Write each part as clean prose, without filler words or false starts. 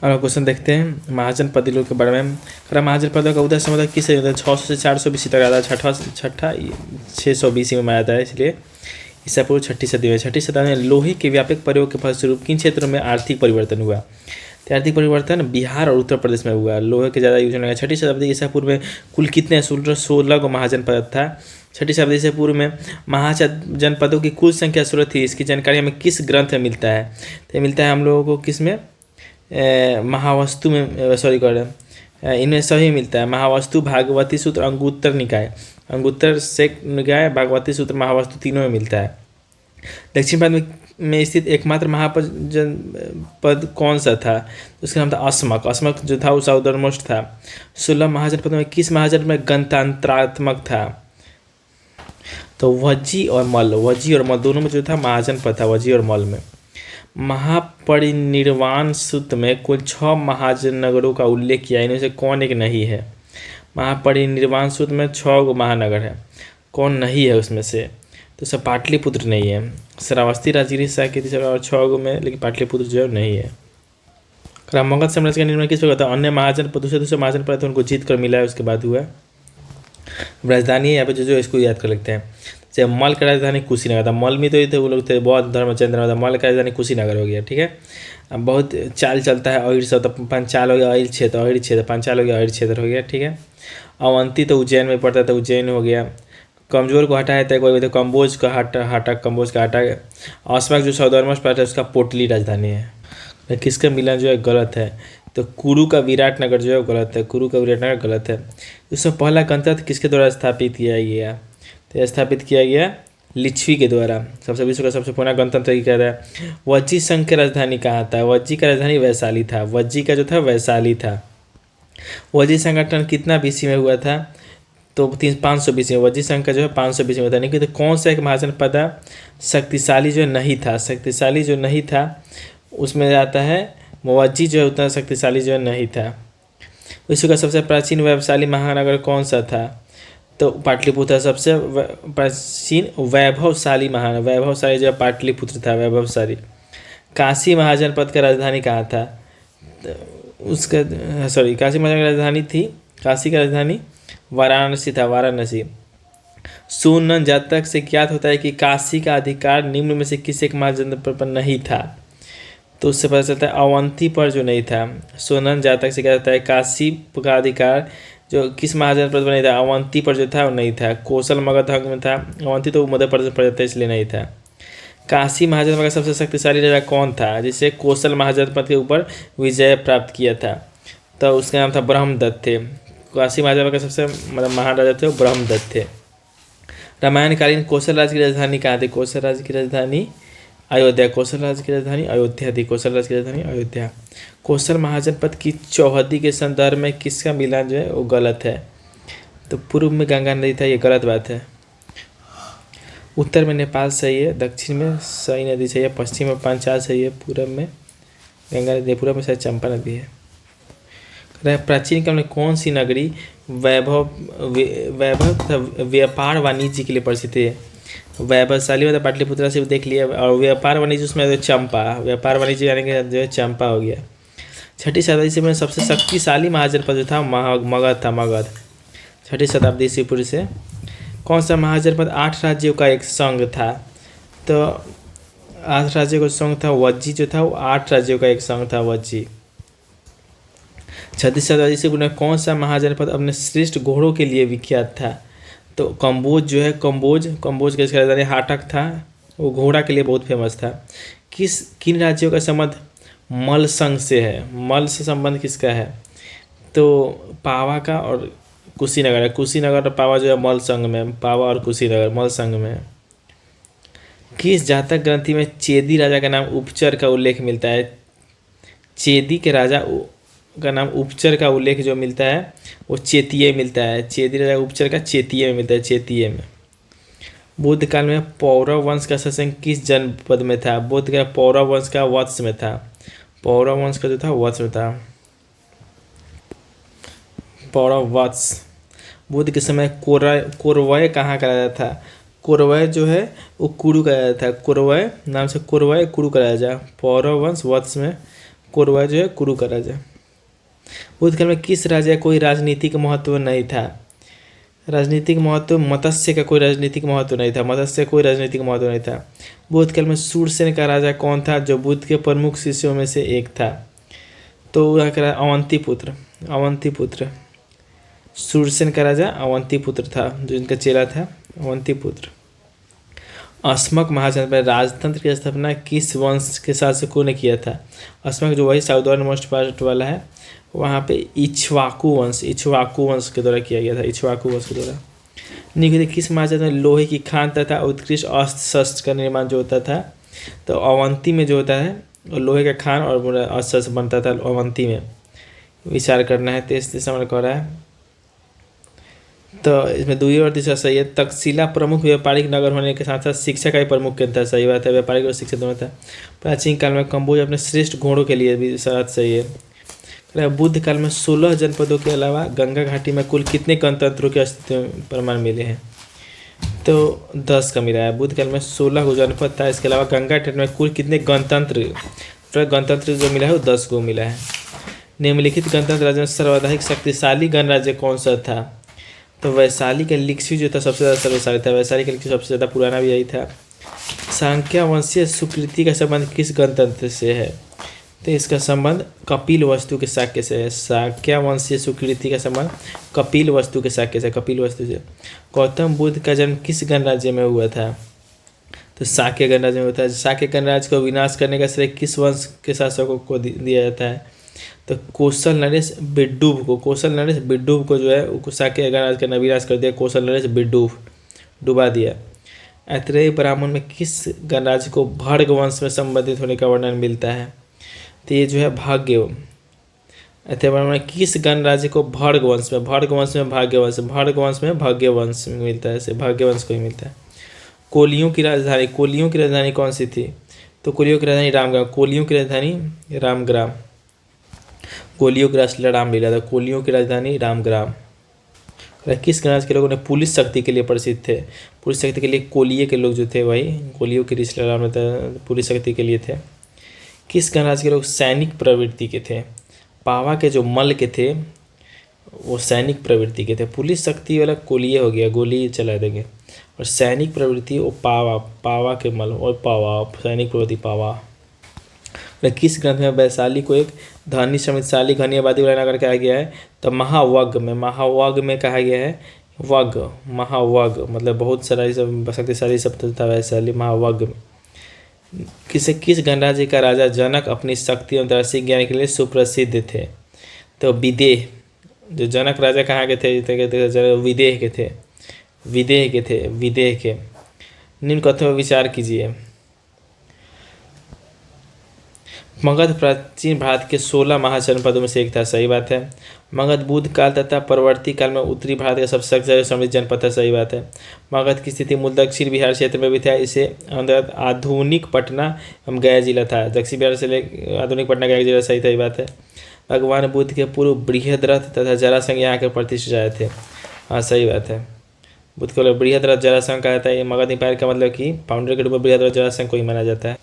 और क्वेश्चन देखते हैं महाजनपद के बारे में। महाजनपद का उदय समय किस 600 से 400 BC तक आता है। छठा 600 BC में आया था, इसलिए ईसा पूर्व छठी सदी में। छठी शताब्दी में लोहे के व्यापक प्रयोग के फलस्वरूप किन क्षेत्रों में आर्थिक परिवर्तन हुआ। तो आर्थिक परिवर्तन बिहार और उत्तर प्रदेश में हुआ। लोहे के ज़्यादा यूज होने लगा। छठी शताब्दी ईसा पूर्व में कुल कितने 16 को महाजनपद था। छठी शताब्दी से पूर्व में महाजनपदों की कुल संख्या 16 थी। इसकी जानकारी हमें किस ग्रंथ में मिलता है। तो मिलता है हम लोगों को किस में, महावस्तु में, सॉरी इनमें सभी मिलता है। महावस्तु, भागवती सूत्र, अंगुत्तर निकाय, अंगुत्तर शेक निकाय, भागवती सूत्र, महावस्तु तीनों में मिलता है। दक्षिण भारत में स्थित एकमात्र महाजनपद कौन सा था। तो उसका नाम था अस्मक। अस्मक जो था वो साउदर्न मोस्ट था। 16 महाजनपद में किस महाजनपद में गणतंत्रात्मक था। तो वज्जी और मल, वज्जी और मल दोनों में जो था महाजनपद था, वज्जी और मल में। महापरिनिर्वाण सूत्र में कुल 6 महानगरों का उल्लेख किया, इनमें से कौन एक नहीं है। महापरिनिर्वाण सूत्र में 6 गो महानगर है, कौन नहीं है उसमें से। तो सब पाटलिपुत्र नहीं है। श्रावस्ती, राजगिरी, साकेत और 6 गो में, लेकिन पाटलिपुत्र जो है नहीं है। मगध साम्राज्य का निर्माण किस प्रकार था। अन्य महाजनपदों से दूसरे महाजनपद उनको जीत कर मिला है, उसके बाद हुआ। राजधानी है यहाँ पे जो इसको याद कर लेते हैं। जैसे मल का राजधानी कुशीनगर था। मल में तो ये थे वो लोग थे बौद्ध धर्म चंद्र, मल का राजधानी कुशीनगर हो गया। ठीक है, अब बहुत चाल चलता है। अहिर से तो पंचाल हो गया, अहिर क्षेत्र, अहिर क्षेत्र, पंचाल हो गया, अहिर क्षेत्र हो गया। ठीक है, अवंती तो उज्जैन में पड़ता था, उज्जैन हो गया। कमजोर को हटाया था कोई, तो कम्बोज का हटा कम्बोज का हटा। अस्मक जो सौदर्मस पार्ट है उसका पोटली राजधानी है। किसका मिलन जो है गलत है। तो कुरु का विराटनगर जो है गलत है, कुरु का विराटनगर गलत है। उसमें पहला गणतंत्र किसके द्वारा स्थापित किया गया। तो स्थापित किया गया लिच्छवी के द्वारा। सबसे विश्व का सबसे पुराना गणतंत्र क्या था। वज्जी संघ की राजधानी कहाँ था। वज्जी का राजधानी वैशाली था। वज्जी का जो था वैशाली था। वज्जी संगठन कितना BC में हुआ था। तो 500 BC में। वज्जी संघ का जो है 500 BC में था। नहीं तो कौन सा एक महाजनपद शक्तिशाली जो नहीं था, शक्तिशाली जो नहीं था उसमें आता है वज्जी जो है उतना शक्तिशाली जो है नहीं था। विश्व का सबसे प्राचीन वैभवशाली महानगर कौन सा था। तो पाटलिपुत्र सबसे प्राचीन वैभवशाली महानगर, वैभवशाली जो पाटलिपुत्र था, वैभवशाली। काशी महाजनपद का राजधानी कहाँ था। उसका सॉरी काशी महाजन की राजधानी थी, काशी की राजधानी वाराणसी था, वाराणसी। सुनन जातक से ज्ञात होता है कि काशी का अधिकार निम्न में से किस एक महाजनपद पर नहीं था। तो उससे पता चलता है अवंती पर जो नहीं था। सोनन जातक से क्या होता है काशी का अधिकार जो किस महाजनपद पर नहीं था, अवंती पर जो था वो नहीं था। कौशल मगध में था, अवंती तो मध्य प्रदेश पड़ जाता है इसलिए नहीं था। काशी महाजनपद का सबसे शक्तिशाली राजा कौन था जिसे कौशल महाजनपद के ऊपर विजय प्राप्त किया था। तो उसका नाम था ब्रह्मदत्त थे। काशी महाजनपद का सबसे महान राजा थे वो ब्रह्मदत्त थे। रामायणकालीन कौशल राज्य की राजधानी कहाँ थी। कौशल राज्य की राजधानी अयोध्या। कौशल राज्य की राजधानी अयोध्या थी। कौशल राज्य की राजधानी अयोध्या। कौशल महाजनपद की चौहदी के संदर्भ में किसका मिलान जो है वो गलत है। तो पूर्व में गंगा नदी था, ये गलत बात है। उत्तर में नेपाल सही है, दक्षिण में सई नदी सही है, पश्चिम में पंचाल सही है, पूरब में गंगा नदी, पूरब में शायद चंपा नदी है। प्राचीन काल में कौन सी नगरी वैभव तथा व्यापार वाणिज्य के लिए प्रसिद्ध है। वैभवशाली मतलब पाटलिपुत्र से देख लिया। और व्यापार वाणिज्य उसमें जो चंपा, व्यापार वाणिज्य यानी कि जो है चंपा हो गया। छठी शताब्दी से सबसे शक्तिशाली महाजनपद जो था मगध था, मगध। छठी शताब्दी ईस्वी पूर्व से कौन सा महाजनपद 8 राज्यों का एक संघ था। तो 8 राज्यों का संघ था वज्जी जो था वो 8 राज्यों का एक संघ था, वज्जी। छठी शताब्दी से पूर्व कौन सा महाजनपद अपने श्रेष्ठ घोड़ों के लिए विख्यात था। तो कम्बोज जो है, कम्बोज का इसका राजधानी हाटक था, वो घोड़ा के लिए बहुत फेमस था। किन राज्यों का संबंध मल संघ से है। मल से संबंध किसका है। तो पावा का और कुशीनगर है। कुशीनगर और पावा जो है मल संघ में, पावा और कुशीनगर मल संघ में। किस जातक ग्रंथि में चेदी राजा का नाम उपचर का उल्लेख मिलता है। चेदी के राजा का नाम उपचर का उल्लेख जो मिलता है वो चेतीय मिलता है। चेदी राजा उपचर का चेतीय में मिलता है, चेतीय में। बुद्ध काल में पौरव वंश का शासन किस जनपद में था। बुद्ध का पौरव वंश का वत्स में था। पौरव वंश का जो था वत्स में था, पौरव वत्स। बुद्ध के समय कोरवय कहाँ का राजा था। कोरवय जो है वो कुरु का राजा था। कोरवय नाम से कोरवय कुरु का राजा। पौरव वंश वत्स में कोरवा जो है कुरु का राजा। बुद्ध काल में किस राजा कोई राजनीतिक महत्व नहीं था? राजनीतिक महत्व मत्स्य का कोई राजनीतिक महत्व नहीं था, मत्स्य कोई राजनीतिक महत्व नहीं था। बुद्ध काल में शूरसेन का राजा कौन था जो बुद्ध के प्रमुख शिष्यों में से एक था? तो यहाँ का अवंतीपुत्र, अवंतीपुत्र। शूरसेन का राजा अवंतीपुत्र था जो इनका चेला था, अवंतीपुत्र। अस्मक महाजन में राजतंत्र की स्थापना किस वंश के शासकों ने किया था? अस्मक जो वही साउदर्न मोस्ट पार्ट वाला है, वहाँ पे इक्ष्वाकु वंश, इक्ष्वाकु वंश के द्वारा किया गया था, इक्ष्वाकु वंश के द्वारा। निम्नलिखित किस महाजन में लोहे की खान तथा उत्कृष्ट अस्त्र शस्त्र का निर्माण जो होता था? तो अवंती में जो होता है लोहे का खान और अस्त्र शस्त्र बनता था अवंती में। विचार करना है, तेज समझ कर रहा है। तो इसमें दूसरी और तीसरा सही है। तक्षशिला प्रमुख व्यापारिक नगर होने के साथ साथ शिक्षा का भी प्रमुख केंद्र था, सही बात है, व्यापारिक और शिक्षा दोनों था। प्राचीन काल में कंबोज अपने श्रेष्ठ घोड़ों के लिए भी सही है। बुद्ध काल में 16 जनपदों के अलावा गंगा घाटी में कुल कितने गणतंत्रों के अस्तित्व प्रमाण मिले हैं? तो 10 का मिला है। बुद्ध काल में 16 गो जनपद था, इसके अलावा गंगा घाटी में कुल कितने गणतंत्र जो मिला है वो 10 को मिला है। निम्नलिखित गणतंत्र राज्य में सर्वाधिक शक्तिशाली गणराज्य कौन सा था? तो वैशाली का लिक्ष्यू जो था सबसे ज़्यादा शक्तिशाली था, वैशाली का लिक्ष्यू सबसे ज़्यादा पुराना भी यही था। सांख्या वंशीय सुकृति का संबंध किस गणतंत्र से है? तो इसका संबंध कपिल वस्तु के शाक्य से है। सांख्या वंशीय सुकृति का संबंध कपिल वस्तु के शाक्य से, कपिल वस्तु से। गौतम बुद्ध का जन्म किस गणराज्य में हुआ था? तो शाक्य गणराज्य में हुआ था। शाक्य गणराज्य को विनाश करने का श्रेय किस वंश के शासकों को दिया जाता है? तो कौशल नरेश बिड्डूब को, कौशल नरेश बिड्डूब को जो है शाक्य गणराज्य का विनाश कर दिया, कौशल नरेश बिड्डूब डुबा दिया। ऐतरेय ब्राह्मण में किस गणराज्य को भर्ग वंश में संबंधित होने का वर्णन मिलता है? तो ये जो है भाग्य। ऐतरेय ब्राह्मण में किस गणराज्य को भर्ग वंश में, भर्ग वंश में भाग्यवंश, भर्ग वंश में भाग्यवंश मिलता है, ऐसे भाग्यवंश को ही मिलता है। कोलियों की राजधानी कौन सी थी? तो कोलियों की राजधानी रामग्राम, कोलियों की राजधानी रामग्राम, कोलियों की राजलीला रामलीला था, कोलियों की राजधानी रामग्राम। किस गणराज्य के लोगों ने पुलिस शक्ति के लिए प्रसिद्ध थे? पुलिस शक्ति के लिए कोलिये के लोग जो थे वही कोलियों की राजलीला रामलीला पुलिस शक्ति के लिए थे। किस गणराज्य के लोग सैनिक प्रवृत्ति के थे? पावा के जो मल के थे वो सैनिक प्रवृत्ति के थे। पुलिस शक्ति वाला कोलिये हो गया, गोली चला देंगे, और सैनिक प्रवृत्ति वो पावा के मल और पावा, सैनिक प्रवृत्ति पावा। किस ग्रंथ में वैशाली को एक धनी समृद्धशाली घनी आबादी वाला नगर कहा गया है? तो महावग में कहा गया है। वग, महावग मतलब बहुत सारा ये सब शक्तिशाली शब्द था वैशाली, महावग में। किस गणराज्य का राजा जनक अपनी शक्ति और दार्शनिक ज्ञान के लिए सुप्रसिद्ध थे? तो विदेह, जो जनक राजा कहाँ के थे? विदेह के। निम्न कथनों पर विचार कीजिए। मगध प्राचीन भारत के 16 महाजनपदों में से एक था, सही बात है। मगध बुद्ध काल तथा परवर्ती काल में उत्तरी भारत का सबसे ज्यादा समृद्ध जनपद था, सही बात है। मगध की स्थिति मूल दक्षिण बिहार क्षेत्र में भी था। इसे अंतर्गत आधुनिक पटना एवं गया जिला था। दक्षिण बिहार से आधुनिक पटना गया जिला, सही बात है। भगवान बुद्ध के पूर्व बृहद्रथ तथा जरासंध यहाँ के प्रतिष्ठित आए थे, हाँ सही बात है। बुद्ध को बृहद्रथ जरासंध कहा जाता है। मगध एम्पायर का मतलब कि फाउंडर के रूप में बृहद्रथ जरासंध को ही माना जाता है।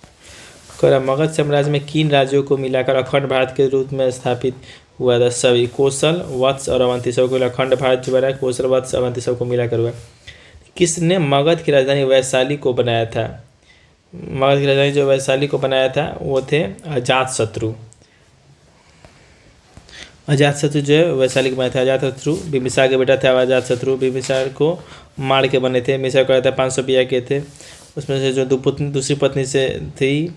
मगध साम्राज्य में किन राज्यों को मिलाकर अखंड भारत के रूप में स्थापित हुआ था? सभी, कौशल, वत्स और अवंती सबको अखंड भारत जो बना है कौशल, वत्स, अवंती सबको मिलाकर हुआ। किसने मगध की राजधानी वैशाली को बनाया था? मगध की राजधानी जो वैशाली को बनाया था वो थे अजातशत्रु। अजातशत्रु जो है वैशाली को बनाया था। अजातशत्रु बिम्बिसार के बेटा था। अजातशत्रु बिम्बिसार को मार के बने थे। बिम्बिसार को 500 पिया के थे, उसमें से जो दूसरी पत्नी से थी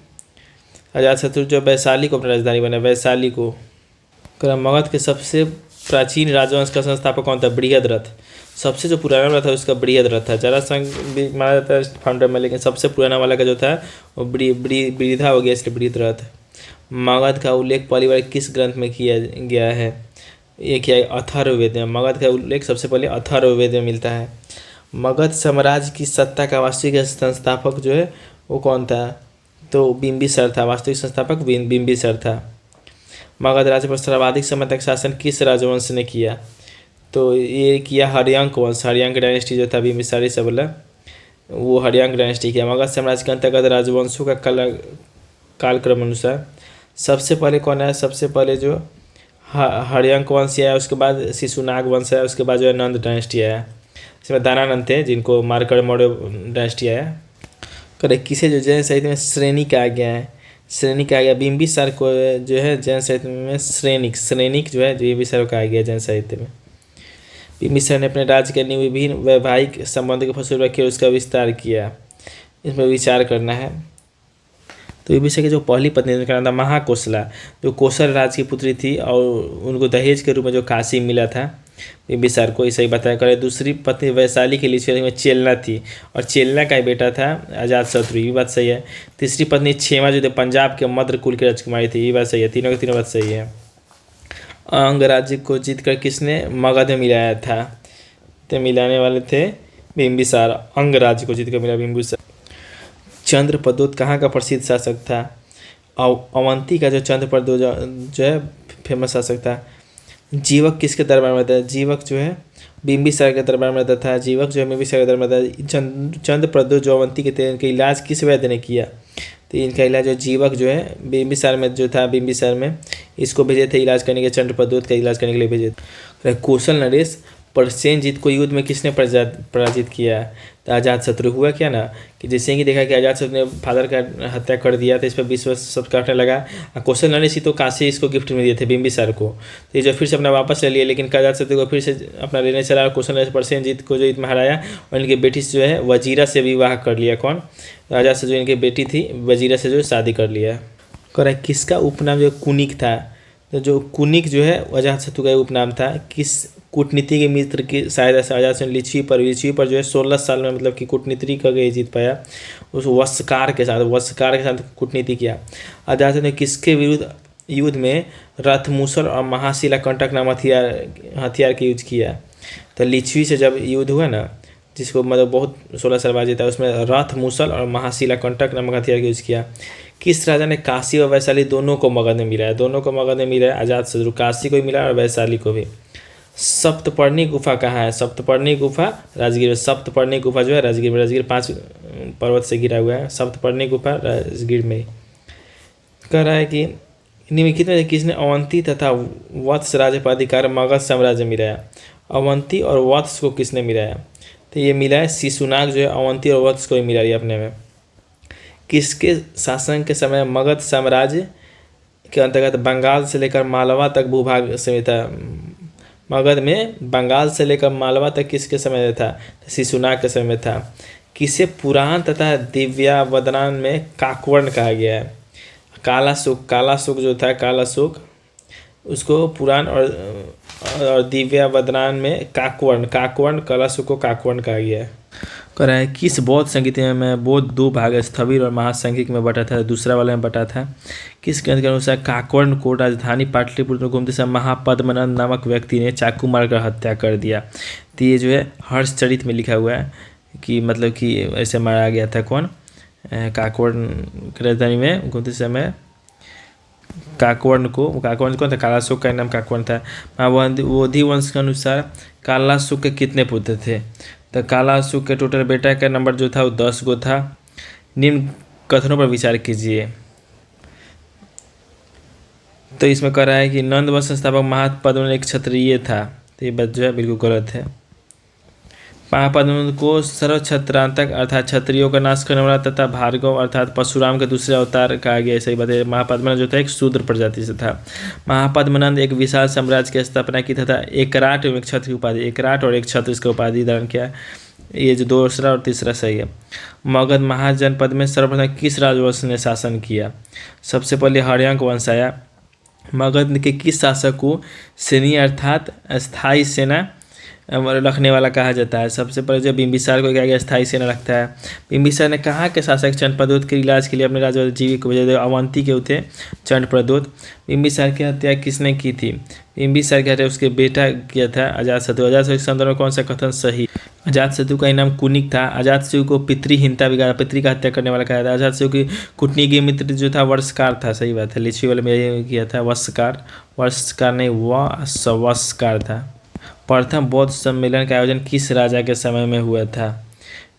अजातशत्रु जो वैशाली को अपनी राजधानी बना, वैशाली को। मगध के सबसे प्राचीन राजवंश का संस्थापक कौन था? बृहद्रथ। सबसे जो पुराना वाला था उसका बृहद्रथ था। जरासंध भी माना जाता है फाउंडर में, लेकिन सबसे पुराना वाला का जो था वो बृहद्रथ हो गया, इसलिए बृहद्रथ। मगध का उल्लेख पहली बार किस ग्रंथ में किया गया है? एक है अथर्ववेद में। मगध का उल्लेख सबसे पहले अथर्ववेद में मिलता है। मगध साम्राज्य की सत्ता का वास्तविक संस्थापक जो है वो कौन था? तो बिंबिसार था। वास्तविक संस्थापक बिंबिसार था। मगध राज्य पर सर्वाधिक समय तक शासन किस राजवंश ने किया? तो ये किया हर्यंक वंश। हर्यंक डायनेस्टी जो था बिंबिसारी से बोला वो हर्यंक डायनेस्टी किया। मगध साम्राज्य के अंतर्गत राजवंशों का कालक्रम अनुसार सबसे पहले कौन आया? सबसे पहले जो हर्यंक वंश आया, उसके बाद शिशुनाग वंश आया, उसके बाद जो है नंद डायनेस्टी आया। इसमें दानानंद थे जिनको मारकर मौर्य डायनेस्टी आया। करेक्ट। किसे जो जैन साहित्य में श्रेणी कहा गया है? श्रेणी कहा गया बिंबिसार को जो है जैन साहित्य में श्रेणिक जो है बिंबिसार को कहा गया जैन साहित्य में। बिंबिसार ने अपने राज्य के विभिन्न वैवाहिक संबंधों के फलस्वरूप रखे और उसका विस्तार किया। इसमें विचार करना है। तो बिंबिसार की जो पहली पत्नी उनका नाम था महाकोसला, जो कोसल राज की पुत्री थी और उनको दहेज के रूप में जो काशी मिला था बिंबिसार को, ऐसा ही बताया करे। दूसरी पत्नी वैशाली की लिच्छवी में चेलना थी और चेलना का ही बेटा था अजातशत्रु, ये बात सही है। तीसरी पत्नी क्षेमा जो थे पंजाब के मद्र कुल की राजकुमारी थी, ये बात सही है। तीनों की तीनों बात सही है। अंग राज्य को जीतकर किसने मगध में मिलाया था? तो मिलाने वाले थे बिंबिसार। अंग राज्य को जीतकर मिला बिंबिसार। चंद्रप्रद्योत कहाँ का प्रसिद्ध शासक था? अवंती का जो चंद्रप्रद्योत जो है फेमस शासक था। जीवक किसके दरबार में रहता है? जीवक जो है बिंबिसार के दरबार में रहता था। जीवक जो है बिंबिसार के दरबार में रहता है। चंद्रप्रद्योत जो अवंती के थे, इनका इलाज किस वैद्य ने किया? तो इनका इलाज जो जीवक जो है बिंबिसार में जो था, बिंबिसार में इसको भेजे थे इलाज करने के, चंद्रप्रद्योत का इलाज करने के लिए भेजे थे। कौशल नरेश प्रसेनजीत को युद्ध में किसने पराजित किया? तो अजातशत्रु। हुआ क्या ना कि जैसे कि देखा कि अजातशत्रु ने फादर का हत्या कर दिया, तो इस पर विश्व सब काटने लगा। कौशल नरेश ही तो काशी इसको गिफ्ट में दिए थे बिंबिसार को, तो ये जो फिर से अपना वापस ले लिया, लेकिन अजातशत्रु को फिर से अपना लेने चला। कौशल नरेश प्रसेनजीत को जो युद्ध में हराया और इनकी बेटी से जो है वजीरा से विवाह कर लिया। कौन? अजातशत्रु जो इनकी बेटी थी वजीरा से जो शादी कर लिया। कह किसका उपनाम जो कुनिक था? तो जो कुनिक जो है अजातशत्रु का उपनाम था। किस कूटनीति के मित्र की सहायता से अजातशत्रु लिच्छवी पर जो है 16 साल में मतलब कि कूटनीति करके जीत पाया। उस वस्कार के साथ कूटनीति किया। अजातशत्रु ने किसके विरुद्ध युद्ध में रथमूसल और महाशिला कंटक नाम हथियार का यूज किया? तो लिच्छवी से जब युद्ध हुआ ना, जिसको मतलब बहुत 16 साल बाद जीता, उसमें रथमूसल और महाशिला कंटक नामक हथियार का यूज किया। किस राजा ने काशी और वैशाली दोनों को मगध में मिलाया? दोनों को मगध में मिलाया अजातशत्रु। काशी को भी मिला और वैशाली को भी। सप्तपर्णी गुफा कहाँ है? सप्तपर्णी गुफा राजगीर में। सप्तपर्णी गुफा जो है राजगीर में। राजगीर 5 पर्वत से घिरा हुआ है। सप्तपर्णी गुफा राजगीर में। कह रहा है कि निम्नलिखित में किसने अवंती तथा वत्स राज्य पर अधिकार मगध साम्राज्य में मिलाया? अवंती और वत्स को किसने मिलाया? तो ये मिला है शिशुनाग जो है अवंती और वत्स को ही मिला रही अपने में। किसके शासन के समय मगध साम्राज्य के अंतर्गत बंगाल से लेकर मालवा तक भूभाग सीमित था? मगध में बंगाल से लेकर मालवा तक किसके समय में था? शिशुनाग के समय में था। किसे पुराण तथा दिव्यावदनान में काकवर्ण कहा गया है? कालाशोक जो था, कालाशोक उसको पुराण और दिव्यावदनान में काकवर्ण कालाशोक को काकवर्ण कहा गया है। कह रहा है किस बौद्ध संगीत में बौद्ध 2 भाग स्थविर और महासंघिक में बटा था? दूसरा वाले में बटा था। किस ग्रंथ के अनुसार काकवर्ण को राजधानी पाटलिपुत्र में घूमते समय महापद्मनंद नामक व्यक्ति ने चाकू मारकर हत्या कर दिया? तो ये जो है हर्षचरित में लिखा हुआ है कि मतलब कि ऐसे मारा गया था। कौन? काकवर्ण की राजधानी में घूमते समय काकवर्ण कौन था? कालाशोक का नाम काकवर्ण था। महाबोधि वंश के अनुसार कालाशोक के कितने पुत्र थे? तो कालाशोक के टोटल बेटा का नंबर जो था वो 10 गो था। निम्न कथनों पर विचार कीजिए। तो इसमें कह रहा है कि नंद वंश संस्थापक महापद्मनंद एक क्षत्रिय था। तो ये बात जो है बिल्कुल गलत है। महापद्मनंद को सर्वक्षत्रांतक अर्थात क्षत्रियों का नाश करने वाला तथा भार्गव अर्थात परशुराम के दूसरे अवतार कहा गया। सही बात है। महापद्मनंद जो था एक शूद्र प्रजाति से था। महापद्मनंद एक विशाल साम्राज्य की स्थापना की तथा एकराट एवं क्षत्र की उपाधि, एकराट और एक क्षत्र इसका उपाधि धारण किया। ये जो दूसरा और तीसरा सही है। मगध महाजनपद में सर्वप्रथम किस राजवंश ने शासन किया? सबसे पहले हर्यंक वंश आया। मगध के किस शासक को सेनी अर्थात स्थायी सेना रखने वाला कहा जाता है? सबसे पहले जो बिंबिसार को क्या गया स्थायी सेना रखता है। बिंबिसार ने कहाँ के शासक चंद्रप्रद्योत के इलाज के लिए अपने राजा जीविका को भेजा? अवंती के थे चंद्रप्रद्योत। बिंबिसार की हत्या किसने की थी? बिंबिसार की हत्या उसके बेटा किया था अजातशत्रु। अजातशत्रु के संदर्भ में कौन सा कथन सही? अजातशत्रु का नाम कुनिक था। अजातशत्रु को पितृहीनता बिगाड़ा, पितृ का हत्या करने वाला कहा था। अजातशत्रु की कुटनी के मित्र जो था वर्षकार था। सही बात है। लिच्छवी वाले में यही किया था वर्षकार नहीं वस्कार था। प्रथम बौद्ध सम्मेलन का आयोजन किस राजा के समय में हुआ था?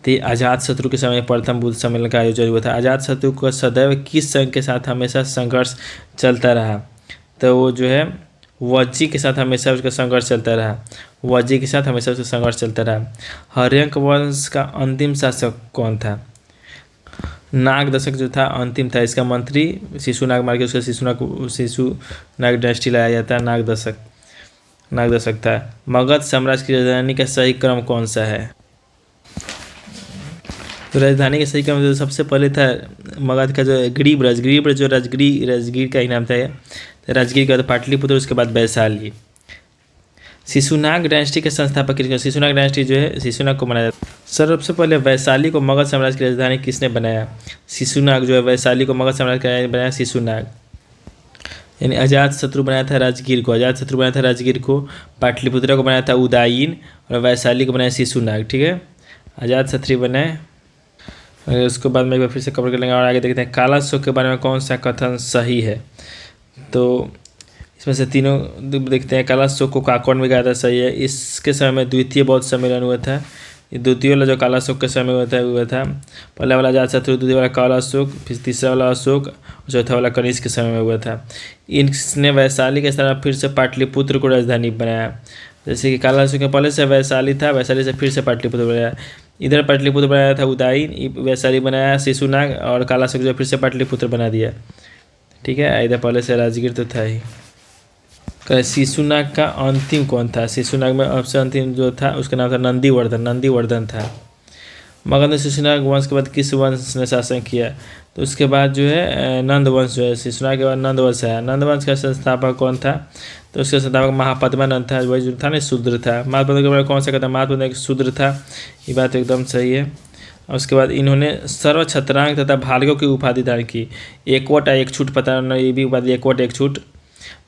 तो अजातशत्रु के समय प्रथम बुद्ध सम्मेलन का आयोजन हुआ था। अजातशत्रु का सदैव किस संघ के साथ हमेशा संघर्ष चलता रहा? तो वो जो है वज्जी के साथ हमेशा उसका संघर्ष चलता रहा। वज्जी के साथ हमेशा उसका संघर्ष चलता रहा। हर्यंक वंश का अंतिम शासक कौन था? नाग दशक जो था अंतिम था। इसका मंत्री शिशुनाग मार के उसका शिशुनाग डायनेस्टी लाया जाता है। नाग दशक था। मगध साम्राज्य की राजधानी का सही क्रम कौन सा है? तो राजधानी का सही क्रम जो सबसे पहले था मगध का जो गिरिब्रज जो राजगीर का ही नाम था। तो राजगीर के बाद पाटलिपुत्र, उसके बाद वैशाली। शिशुनाग डायनेस्टी के संस्थापक शिशुनाग डायनेस्टी जो है शिशुनाग को बनाया जाता है। सबसे पहले वैशाली को मगध साम्राज्य की राजधानी किसने बनाया? शिशुनाग जो है वैशाली को मगध साम्राज्य की राजधानी बनाया शिशुनाग। यानी अजातशत्रु बनाया था राजगीर को, पाटलिपुत्र को बनाया था उदयीन और वैशाली को बनाया शिशुनाग। ठीक है, अजातशत्रु बनाए। उसके बाद में एक बार फिर से कवर कर लेंगे और आगे देखते हैं काला अशोक के बारे में कौन सा कथन सही है। तो इसमें से तीनों देखते हैं। काला अशोक को काकौड़ में गाया था, सही है। इसके समय में द्वितीय बौद्ध सम्मेलन हुआ था। ये द्वितीय वाला जो काला अशोक के समय हुआ था। पहला वाला अजातशत्रु, दूसरा वाला काला अशोक, फिर तीसरा वाला अशोक और चौथा वाला कनिष्क के समय में हुआ था। इसने वैशाली के स्थान फिर से पाटलिपुत्र को राजधानी बनाया। जैसे कि काला अशोक के पहले से वैशाली था, वैशाली से फिर से पाटलिपुत्र बनाया। इधर पाटलिपुत्र बनाया था उदयीन, वैशाली बनाया शिशुनाग और काला अशोक जो फिर से पाटलिपुत्र बना दिया। ठीक है, इधर पहले से राजगीर तो था ही। शिशुनाग का अंतिम कौन था? शिशुनाग में सबसे अंतिम जो था उसका नाम था नंदीवर्धन था। मगध में शिशुनाग वंश के बाद किस वंश ने शासन किया? तो उसके बाद जो है नंद वंश जो है, शिशुनाग के बाद नंद वंश है। नंद वंश का संस्थापक कौन था? तो उसका संस्थापक महापद्मानंद था, वही जो था ना शूद्र था। महापद्मा के बारे में कौन सा कहता है? महापद्मा एक शूद्र था, ये बात एकदम सही है। और उसके बाद इन्होंने सर्वछत्रांग तथा भार्गव की उपाधि धारण की। एकवट एक छूट, पता नहीं ये भी उपाधि एकवट एक छूट।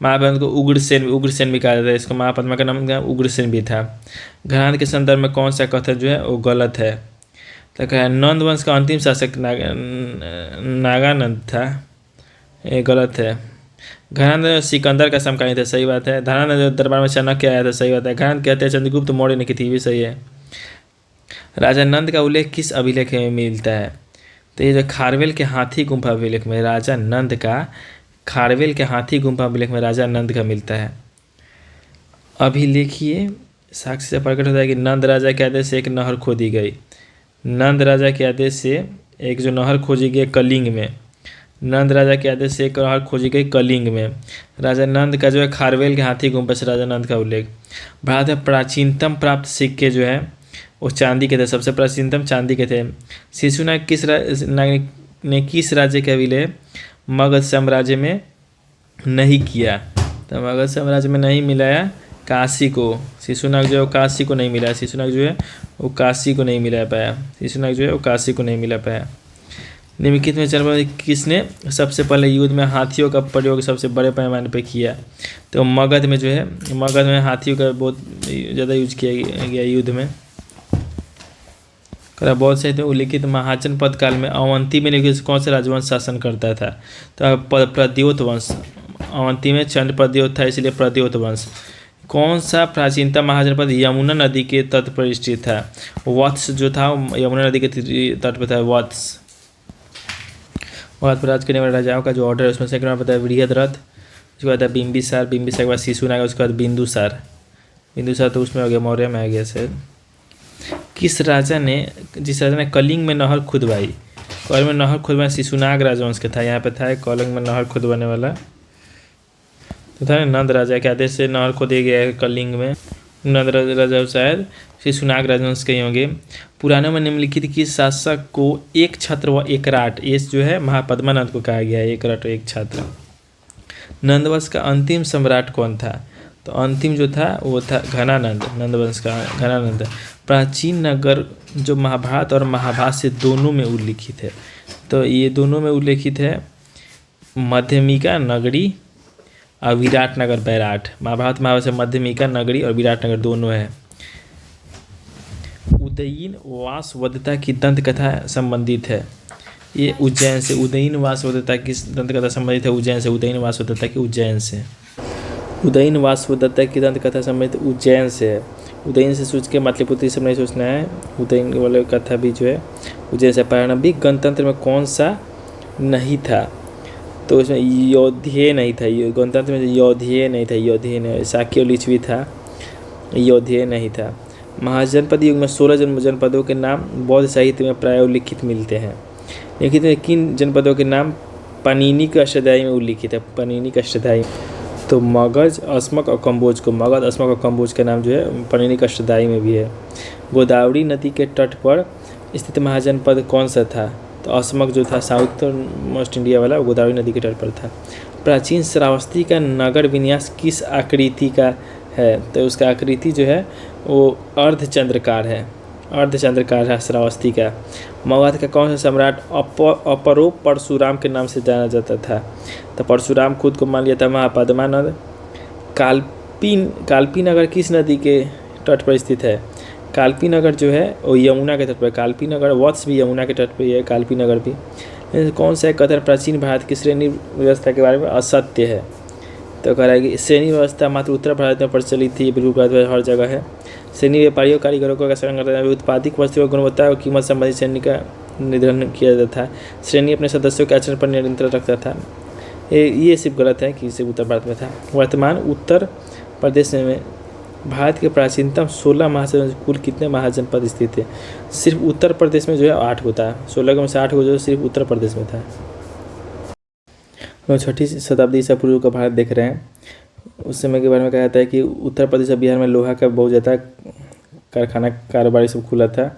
महापद्मा को उग्रसेन भी कहा जाता है। इसको महापद्मा का नाम उग्रसेन भी था। घराना के संदर्भ में कौन सा कथन जो है वो गलत है? तो कहा नंद वंश का अंतिम शासक नागानंद था, ये गलत है। घराना सिकंदर का समकालीन था, सही बात है। धनानंद जो दरबार में चाणक्य आया था, सही बात है। घराना कहते हैं चंद्रगुप्त मौर्य ने की थी, भी सही है। राजा नंद का उल्लेख किस अभिलेख में मिलता है? तो ये जो खारवेल के हाथी गुम्फा अभिलेख में राजा नंद का, खारवेल के हाथी गुम्फा अभिलेख में राजा नंद का मिलता है। अभिलेखीय साक्ष्य से प्रकट होता है कि नंद राजा के आदेश से एक नहर खोदी गई। नंद राजा के आदेश से एक जो नहर खोजी गई कलिंग में, नंद राजा के आदेश से एक नहर खोजी गई कलिंग में। राजा नंद का जो है खारवेल के हाथी गुम्फा से राजा नंद का उल्लेख। भारत में प्राचीनतम प्राप्त सिक्के जो है वो चांदी के थे, सबसे प्राचीनतम चांदी के थे। शिशुनाग किस राज्य का विलय मगध साम्राज्य में नहीं किया? तो मगध साम्राज्य में नहीं मिलाया काशी को। शिशुनाग जो है वो काशी को नहीं मिला। शिशुनाग जो है वो काशी को नहीं मिला पाया। शिशुनाग जो है वो काशी को नहीं मिला पाया। निम्नलिखित में चल किसने सबसे पहले युद्ध में हाथियों का प्रयोग सबसे बड़े पैमाने पर किया? तो मगध में जो है, मगध में हाथियों का बहुत ज़्यादा यूज किया गया युद्ध में। बहुत से उल्लिखित महाजन पद काल में अवंती में निम्नलिखित कौन सा राजवंश शासन करता था? तो प्रद्योत वंश। अवंती में चंद्र प्रद्योत था, इसलिए प्रद्योत वंश। कौन सा प्राचीनतम महाजन पद यमुना नदी के तट पर स्थित था? वत्स जो था यमुना नदी के तट पर था, वत्स। पर राज करने वाले राजाओं का जो ऑर्डर है उसमें सेकंड पता है बृहद्रथ, उसके बाद बिंबिसार के बाद शिशुनाग, उसके बाद बिंदुसार तो उसमें हो गया, मौर्य में आ गया सर। जिस राजा ने कलिंग में नहर खुदवाई, कलिंग में नहर खुदवाई शिशुनाग राजवंश का था। यहाँ पे था कलिंग में नहर खुदवाने वाला तो था नंद राजा के आदेश से नहर खोदी गया है कलिंग में। नंद राजा शायद शिशुनाग राजवंश के ही होंगे। पुराणों में निम्नलिखित किस शासक को एक छत्र व एकराट, ये जो है महापद्मानंद को कहा गया है, एकराट एक छत्र। नंदवंश का अंतिम सम्राट कौन था? तो अंतिम जो था वो था घनानंद, नंदवंश का घनानंद। प्राचीन नगर जो महाभारत और महाभाष्य दोनों में उल्लिखित है, तो ये दोनों में उल्लिखित है मध्यमिका नगरी और विराटनगर बैराट। महाभारत महाभाष्य मध्यमिका नगरी और विराटनगर दोनों है। उदयीन वासवदत्ता की दंत कथा संबंधित है, ये उज्जैन से। उदयीन वासवदत्ता की दंत कथा संबंधित है उज्जैन से। उदयीन वासवदत्ता की उज्जैन से। उदयीन वासवदत्ता की दंत कथा संबंधित उज्जैन से है। उदयन से सोच के पाटलिपुत्र सब नहीं सोचना है। उदयन वाले कथा भी जो है उज्जैन से प्रारंभिक गणतंत्र में कौन सा नहीं था, तो इसमें योध्येय नहीं था। गणतंत्र में योध्येय नहीं था, योध्येय नहीं, शाक्य और लिच्छवी था, योध्येय नहीं था। महाजनपद युग में 16 जनपदों के नाम बौद्ध साहित्य में प्राय उल्लिखित मिलते हैं। लिखित में किन जनपदों के नाम पाणिनिक अष्टाध्यायी में उल्लिखित है? पाणिनिक अष्टाध्यायी तो मगध, अस्मक और कम्बोज को, मगध, अस्मक और कम्बोज का नाम जो है पाणिनिक अष्टाध्यायी में भी है। गोदावरी नदी के तट पर स्थित महाजनपद कौन सा था? तो अस्मक जो था साउथ मोस्ट इंडिया वाला गोदावरी नदी के तट पर था। प्राचीन श्रावस्ती का नगर विन्यास किस आकृति का है? तो उसका आकृति जो है वो अर्धचंद्रकार है, अर्धचंद्रकार है श्रावस्ती का। मगध का कौन सा सम्राट अपरो परशुराम के नाम से जाना जाता था? तो परशुराम खुद को मान लिया था महापद्मानंद। काल्पी नगर किस नदी के तट पर स्थित है? काल्पी नगर जो है वो यमुना के तट पर। काल्पी नगर, वत्स भी यमुना के तट पर ही है, काल्पी नगर भी। कौन सा कथन प्राचीन भारत की श्रेणी व्यवस्था के बारे में असत्य है? तो कह रहा है कि श्रेणी व्यवस्था मात्र उत्तर भारत में प्रचलित थी, बिल्कुल गलत हर जगह है। श्रेणी व्यापारियों कारीगरों का संगठन उत्पादित वस्तुओं की गुणवत्ता और कीमत संबंधी श्रेणी का निर्धारण किया जाता था। श्रेणी अपने सदस्यों के आचरण पर नियंत्रण रखता था। ये सिर्फ गलत है कि सिर्फ उत्तर भारत में था। वर्तमान उत्तर प्रदेश में भारत के प्राचीनतम 16 महाजन, कुल कितने महाजनपद स्थित है? सिर्फ उत्तर प्रदेश में जो है 8 होता है, 16 में से 8 को जो सिर्फ उत्तर प्रदेश में था। 6ठी शताब्दी ईसा पूर्व का भारत देख रहे हैं। उस समय के बारे में कहा जाता है कि उत्तर प्रदेश और बिहार में लोहा का बहुत ज़्यादा कारखाना कारोबारी सब खुला था,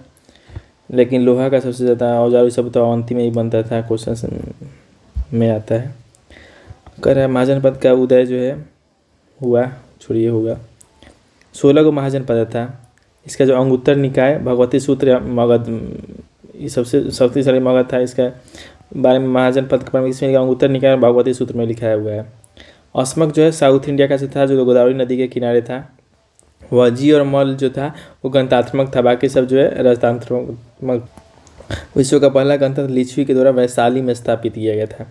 लेकिन लोहा का सबसे ज़्यादा औजार सब तो अवंती में ही बनता था, क्वेश्चन में आता है। कह रहा है महाजनपद का उदय जो है हुआ, छोड़िए होगा, 16 को महाजनपद था। इसका जो अंगुत्तर निकाय भगवती सूत्र मगध, ये सबसे शक्तिशाली मगध था। इसका बारे में महाजनपद के बारे में इसमें अंगुत्तर निकाय भगवती सूत्र में लिखाया हुआ है। अस्मक जो है साउथ इंडिया का था, जो गोदावरी नदी के किनारे था। वजी और मल जो था वो गणतात्मक था, बाकी सब जो है राजतांत्रिक। विश्व का पहला गणतंत्र लिच्छवी के द्वारा वैशाली में स्थापित किया गया था।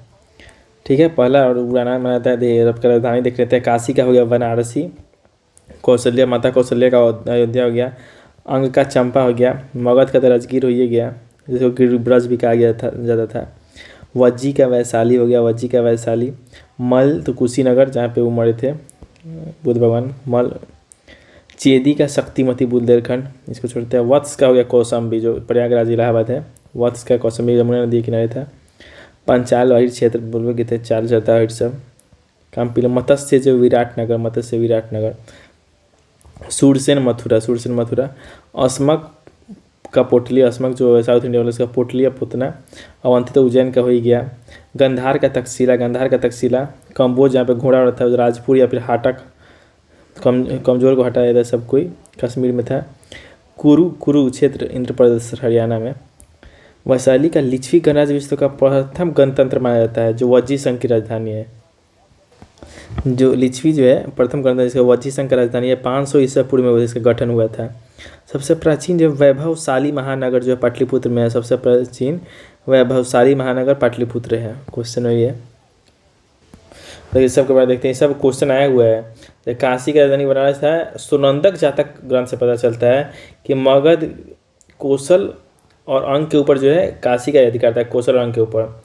ठीक है, पहला और पुराना बनाता है। अरब का राजधानी देख लेते हैं। काशी का हो गया बनारसी, कौशल्या माता कौशल्या का अयोध्या हो गया, अंग का चंपा हो गया, मगध का तो राजगीर हो ही गया, जिसको गिरिब्रज भी कहा गया था ज़्यादा था। वज्जी का वैशाली हो गया, वज्जी का वैशाली। मल तो कुशीनगर जहाँ पे वो मरे थे बुद्ध भगवान, मल। चेदी का शक्तिमती बुंदेलखंड, इसको छोड़ते हैं। वत्स का हो गया कौशाम्बी, जो प्रयागराज इलाहाबाद है। वत्स का कौशाम्बी यमुना नदी के किनारे था। पंचाल अहिर क्षेत्र बोलवे थे, चाल चलता अहिर सब काम पीला। मत्स्य जो विराटनगर, मत्स्य विराटनगर। सूरसेन मथुरा, सूरसेन मथुरा। अस्मक का पोटली, अस्मक जो साउथ इंडिया वाला उसका पोटली पुतना। अवंती तो उज्जैन का हो ही गया। गंधार का तक्षशिला, गंधार का तक्षशिला। कम्बोज जहाँ पे घोड़ा रहता है, राजपुर या फिर हाटक, कमजोर को हटाया था सब कोई, कश्मीर में था। कुरु क्षेत्र इंद्र प्रदेश हरियाणा में। वैशाली का लिच्छवी गणराज्य विश्व का प्रथम गणतंत्र माना जाता है, जो वज्जी संघ की राजधानी है। जो लिच्छवी जो है प्रथम गणतंत्र, इसका वज्जी संघ का राजधानी है। 500 ईसा पूर्व में इसका गठन हुआ था। सबसे प्राचीन जो वैभवशाली महानगर जो है पाटलिपुत्र में है। सबसे प्राचीन वैभवशाली महानगर पाटलिपुत्र है। क्वेश्चन वही है, तो ये सब के बारे में देखते हैं। सब क्वेश्चन आया हुआ है। काशी का राजधानी बनारस था। सुनंदक जातक ग्रंथ से पता चलता है कि मगध कौशल और अंग के ऊपर जो है काशी का अधिकार था, कौशल और अंग के ऊपर।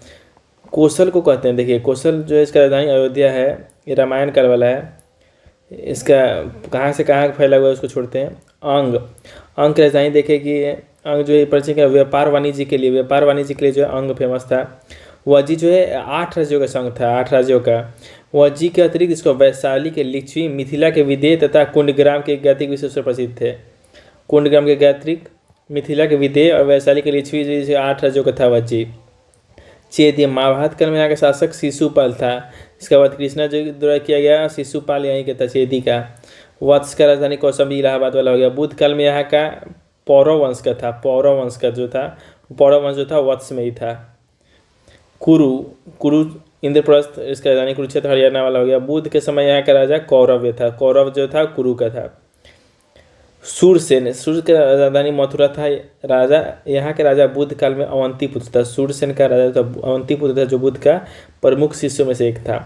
कौशल को कहते हैं, देखिए कौशल जो है इसका राजधानी अयोध्या है। ये रामायण काल वाला है। इसका कहाँ से कहाँ फैला हुआ है उसको छोड़ते हैं। अंग की राजधानी देखे कि अंग जो है परिचय का व्यापार वाणिज्य के लिए, व्यापार वाणिज्य के लिए जो है अंग फेमस था। वज्जी जो है 8 राज्यों का संघ था, 8 राज्यों का। वज्जी के अतिरिक्त इसको वैशाली के लिच्छवी, मिथिला के विदेह तथा कुंडग्राम के ज्ञातिक विशेष प्रसिद्ध थे। कुंडग्राम के ज्ञातिक, मिथिला के विदेह और वैशाली के लिच्छवी, जैसे 8 राज्यों का था वज्जी। चेदी महाभारत काल में यहाँ का शासक शिशुपाल था। इसका बाद कृष्णा जो द्वारा किया गया, शिशुपाल यहीं का था, चेदी का। वत्स का राजधानी कौशाम्बी इलाहाबाद वाला हो गया। बुद्ध काल में यहाँ का पौरव वंश का था, पौरव वंश का जो था, पौरव वंश जो था वत्स में ही था। कुरु इंद्रप्रस्थ, इसका राजधानी कुरुक्षेत्र हरियाणा वाला हो गया। बुद्ध के समय यहाँ का राजा कौरव था, कौरव जो था कुरु का था। सूरसेन, सूर्य का राजधानी मथुरा था। राजा यहाँ के राजा बुद्ध काल में अवंती पुत्र था। सूरसेन का राजा था अवंती पुत्र था, जो बुद्ध का प्रमुख शिष्यों में से एक था।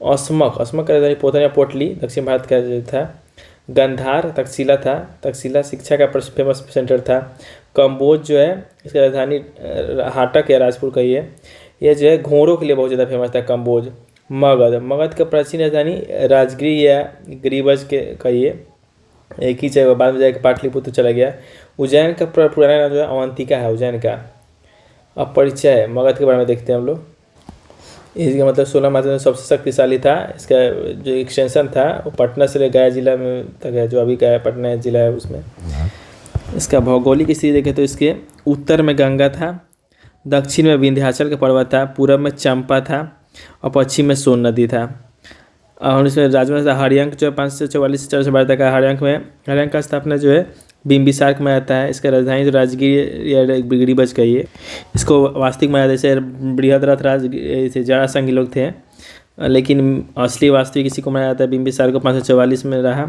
अस्मक का राजधानी पोथन या पोटली, दक्षिण भारत का जो था। गंधार तक्षशिला था, तक्षशिला शिक्षा का फेमस सेंटर था। कम्बोज जो है इसकी राजधानी हाटक या राजपुर का ये जो है घोड़ों के लिए बहुत ज़्यादा फेमस था कम्बोज। मगध, मगध का प्राचीन राजधानी राजगिरी या गिरिवज के का ये एक ही जगह, बाद में जाकर पाटलिपुत्र चला गया। उज्जैन का पुराना नाम जो है अवंतिका है, उज्जैन का। अब परिचय है मगध के बारे में देखते हैं हम लोग। इसका मतलब 16 मात्रा में सबसे शक्तिशाली था। इसका जो एक्सटेंशन था वो पटना से गया जिला में तक है, जो अभी का पटना जिला है उसमें। इसका भौगोलिक स्थिति देखें तो इसके उत्तर में गंगा था, दक्षिण में विंध्याचल का पर्वत था, पूर्व में चंपा था और पश्चिम में सोन नदी था। और इसमें राजवंश था हर्यंक जो 544 से 412 तक है। हर्यंक का स्थापना जो है बिम्बिसार में आता है। इसका राजधानी जो राजगिरी या गिरिवज का ये, इसको वास्तविक माना जैसे बृहद्रथ राज से जरासंघी लोग थे, लेकिन असली वास्तविक इसी को माना जाता है। बिम्बिसार को 544 में रहा,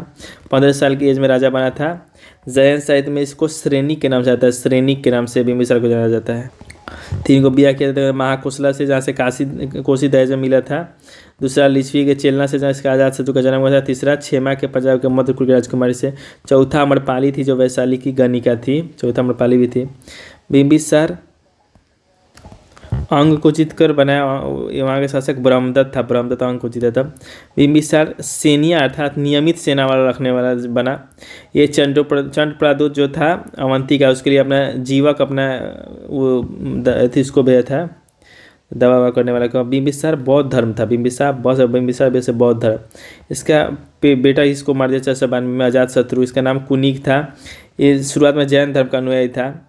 15 साल की एज में राजा बना था। जैन साहित्य में इसको श्रेणी के नाम से आता है, श्रेणी के नाम से बिम्बिसार को जाना जाता है। 3 को ब्याह किया था महाकोशला से, जहाँ से कोसी दहेज मिला था। दूसरा लिच्छवी के चेलना से, जहाँ इसका आजाद शत्रु का जन्म हुआ था। तीसरा छेमा के पंजाब के मध्यकुल की राजकुमारी से। चौथा अम्रपाली थी जो वैशाली की गणिका थी, चौथा अम्रपाली भी थी। बिम्बिसार अंग को जीतकर बनाया, वहाँ के शासक ब्रह्मदत्त था, ब्रह्मदत्त अंग को जीता था। बिम्बिसार सेनिया अर्थात नियमित सेना वाला रखने वाला बना। ये चंड प्रादुत जो था अवंती का, उसके लिए अपना जीवक अपना वो इसको भेजा था दवा करने वाला का। बिम्बिसार बौद्ध धर्म था, बिम्बिसार वैसे बौद्ध धर्म। इसका बेटा इसको मार दिया 492 में अजात शत्रु। इसका नाम कुनिक था। ये शुरुआत में जैन धर्म का अनुयायी था।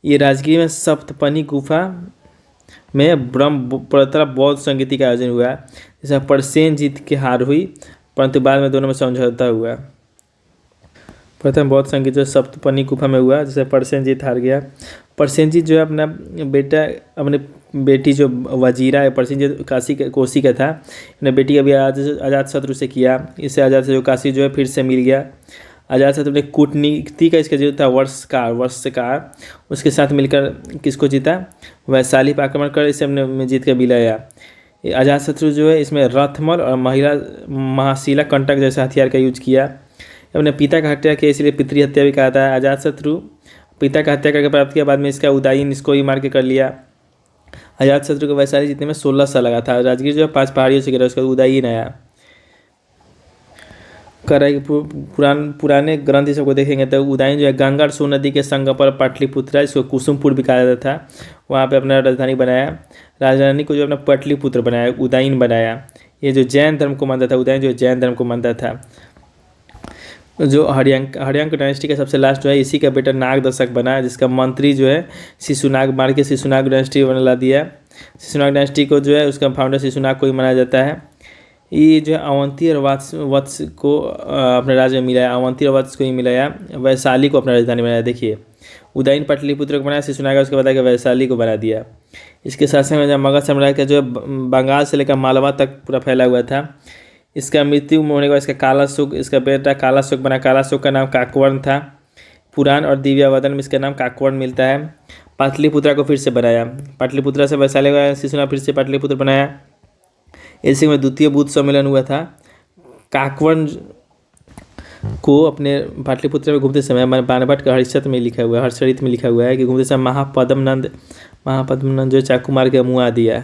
ये राजगिरी में सप्तपनी गुफा में ब्रह्मपुत्र बौद्ध संगीति का आयोजन हुआ, जिसमें परसेन जीत की हार हुई, परंतु बाद में दोनों में समझौता हुआ। प्रथम बौद्ध संगीत जो सप्तपनी गुफा में हुआ, जिसे परसेन जीत हार गया। परसेन जीत जो है अपने बेटी जो वजीरा है, परसेन जीत कोसी का था, अपने बेटी का भी अजात शत्रु से किया। इससे अजात शत्रु काशी जो है फिर से मिल गया। अजात शत्रु ने कूटनीति का इसका जो था वर्षकार उसके साथ मिलकर किसको जीता, वैशाली पर आक्रमण कर इसे हमने जीत कर मिलाया। अजात शत्रु जो है इसमें रथमल और महिला महाशिला कंटक जैसे हथियार का यूज किया। अपने पिता का हत्या किया, इसलिए पितृ हत्या भी कहा था। अजात शत्रु पिता का हत्या करके प्राप्त किया, बाद में इसका उदायन इसको ही मार के कर लिया। अजात शत्रु को वैशाली जीतने में 16 साल लगा था। राजगीर जो 5 पहाड़ियों से गिरा, उसका उदायन आया। पुराने ग्रंथ सबको देखेंगे तो उदयन जो है गंगा और सोन नदी के संगम पर पाटलिपुत्र, इसको कुसुमपुर भी कहा जाता था, वहाँ पे अपना राजधानी बनाया। राजधानी को जो अपना पाटलिपुत्र बनाया, उदयन बनाया। ये जो जैन धर्म को मानता था, उदयन जो जैन धर्म को मानता था। जो हर्यंक डायनेस्टी का सबसे लास्ट जो है, इसी का बेटा नागदशक बना, जिसका मंत्री जो है शिशुनाग मार के शिशुनाग डायनेस्टी बना दिया। शिशुनाग डायनेस्टी को जो है उसका फाउंडर शिशुनाग को ही माना जाता है। ये जो है अवंती और वत्स को अपने राज्य में मिलाया, अवंती और वत्स को ही मिलाया। वैशाली को अपना राजधानी बनाया। देखिए उदयन पाटलिपुत्र को बनाया, शिशुनागा उसके बाद वैशाली को बना दिया। इसके शासन में जब मगध साम्राज्य का जो बंगाल से लेकर मालवा तक पूरा फैला हुआ था। इसका मृत्यु होने के बाद इसका कालाशोक, इसका बेटा कालाशोक बना। कालाशोक का नाम काकवर्ण था। पुराण और दिव्यावदन में इसका नाम काकवर्ण मिलता है। पाटलिपुत्रा को फिर से बनाया, पाटलिपुत्रा से वैशाली का शिशुनाग फिर से पाटलिपुत्र बनाया। इसी में द्वितीय बुद्ध सम्मेलन हुआ था। काकवर्ण को अपने पाटलिपुत्र में घूमते समय बाणभट्ट का हर्षचरित में लिखा हुआ है कि घूमते समय महापद्मनंद जो चाकू मार के मुआ दिया।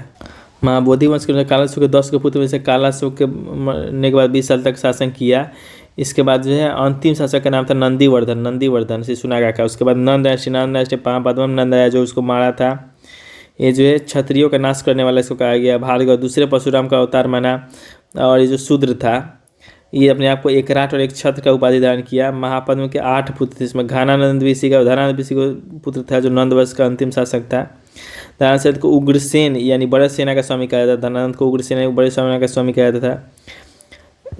महाबोधि वंश के कालाशोक के 10 के पुत्र में से कालाशोक के मरने के बाद 20 साल तक शासन किया। इसके बाद जो है अंतिम शासक का नाम था नंदीवर्धन शिशुनागा का। उसके बाद नंद राष्ट्रीय महापद्मनंद आया जो उसको मारा था। ये जो है क्षत्रियों का नाश करने वाला इसको कहा गया। भार्गव दूसरे परशुराम का अवतार माना। और ये जो शूद्र था ये अपने आप को एक राट और एक छत्र का उपाधि धारण किया। महापद्म के 8 पुत्र थे, इसमें घानानंद ऋषि का पुत्र था जो नंदवंश का अंतिम शासक था। धनानंद को उग्रसेन यानी बड़े सेना का स्वामी कहा जाता था। धनानंद को उग्रसेन बड़े सेना का स्वामी कहा जाता था।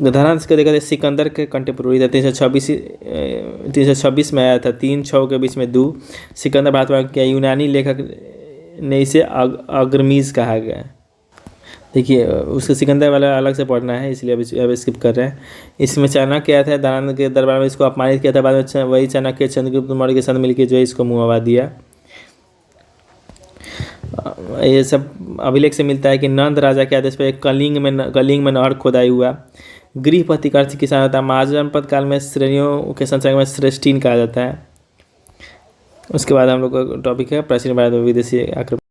धनानंद को देखा जाए सिकंदर के कंटेम्पोररी था। 326 में आया था, 3-6 के बीच में 2। सिकंदर भारत के यूनानी लेखक ने इसे अग्रमीज कहा गया। देखिए उसके सिकंदर वाला अलग से पढ़ना है, इसलिए अब स्किप कर रहे हैं। इसमें चाणक्य आया था, धनानंद के दरबार में इसको अपमानित किया था। बाद में वही चाणक्य चंद्रगुप्त मौर्य के साथ मिलकर जो है इसको मुआवा दिया। ये सब अभिलेख से मिलता है कि नंद राजा के आदेश पर एक कलिंग में नहर खोदाई हुआ। गृहपति का अर्थ किसान होता है। महाजनपद काल में श्रेणियों के संचालन में श्रेष्ठीन कहा जाता है। उसके बाद हम लोग का टॉपिक है प्राचीन भारत में विदेशी आक्रमण।